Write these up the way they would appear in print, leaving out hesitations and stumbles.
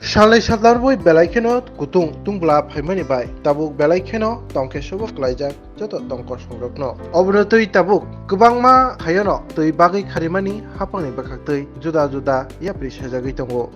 Shalai Shadarboi Belaikeno, Kutung, Tungbla, Paimani Bai, Tabuk Belaikeno, Tonke Shubok Laijak, Joto Tonkos Rokno. Obrotui Tabuk, Kubangma, Hayono, Tui Bagi Karimani, Hapani Bakatui, Juda Juda, Yapri Shajagitongo.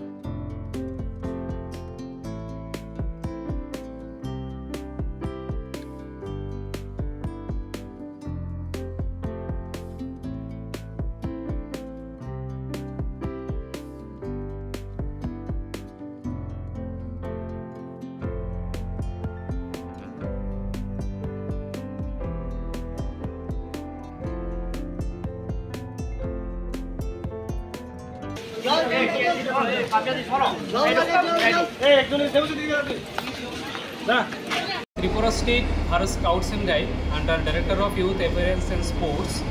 Tripura State Bharat Scouts and Guide under Director of Youth Appearance and Sports,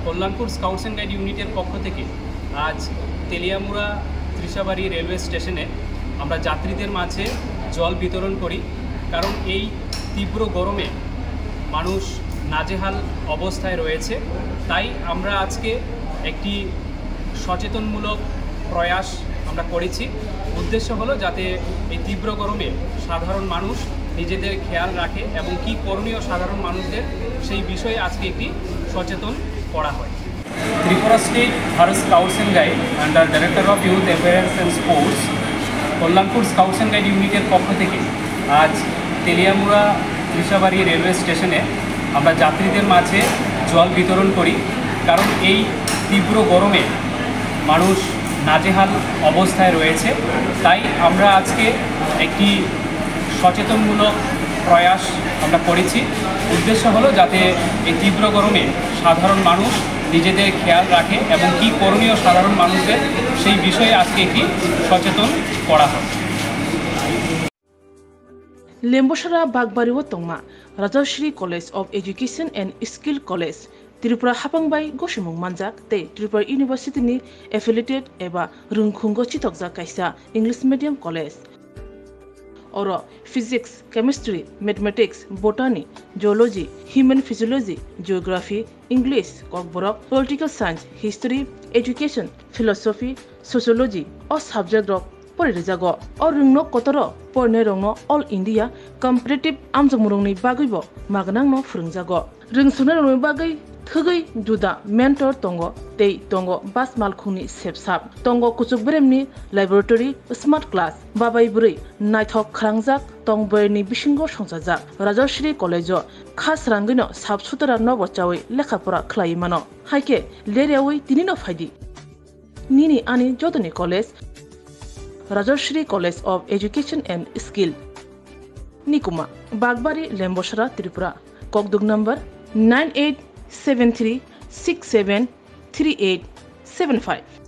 Kollanpur Scouts and Guide Unit পক্ষ থেকে আজ Teliamura Trishabari railway স্টেশনে আমরা যাত্রীদের মাঝে জল বিতরণ করি। কারণ এই তীব্র গরমে মানুষ নাজেহাল অবস্থায় রয়েছে, তাই আমরা আজকে একটি সচেতনমূলক প্রয়াস আমরা করেছি। উদ্দেশ্য হলো যাতে এই তীব্র গরমে সাধারণ মানুষ নিজেদের খেয়াল রাখে এবং কি করণীয় সাধারণ মানুষদের সেই বিষয়ে আজকে একটি সচেতন করা হয়। Tripura state Bharat scouts and guide under director of youth affairs and sports, Kalyanpur scouts and guide ইউনিটের পক্ষ থেকে আজ তেলিয়ামুড়া ত্রিশাবাড়ি রেলওয়ে স্টেশনে আমরা যাত্রীদের মাঝে জল বিতরণ করি। কারণ এই তীব্র গরমে মানুষ নাজেহাল অবস্থায় রয়েছে, তাই আমরা আজকে একটি সচেতনমূলক প্রয়াস আমরা করেছি। উদ্দেশ্য হলো যাতে এই তীব্র গরমে সাধারণ মানুষ নিজেদের খেয়াল রাখে এবং কি করণীয় সাধারণ মানুষদের সেই বিষয়ে আজকে একটি সচেতন করা হয়। লেম্বসরা বাগবাড়িও তংমা Rajshree college of education and skill college Tripura हापांबाई गसिमुं मानजाक ते त्रिपुरा यूनिवर्सिटी एफिलिएटेड एबा रुंखुंगो चितकजा कायसा इंग्लिश मीडियम कॉलेज और physics chemistry mathematics botany geology human physiology geography English Kokborok political science history education philosophy sociology और सब्जेक्ट रक परिरेजागो और रुंगनो कतर परने रंगनो ऑल इंडिया कम्पिटिटिव आमजमुरंगनि बागैबो मागनांगनो फोरोंजागो रोंसुनो रंगनि बागै थगै जुदा मेंटर तंगो तै तंगो बास मालखुनि सेबसाब तंगो कुचुक ब्रेमनि लैबोरेटरी स्मार्ट क्लास बाबाई बुरै नायथक खालांजाक तंबयनि बिसिंगो संजाजाक राजश्री कलेजो खास रांगैनो साबसुतरा नबचावै लेखाफोरा खलायमानो हायके लेरेवै तिनिनो फायदि निनि आनि जदनि college Rajshree college of education and skill निकुमा बागबाड़ी लेम्बसरा त्रिपुरा ककदुग नंबर 9873673875।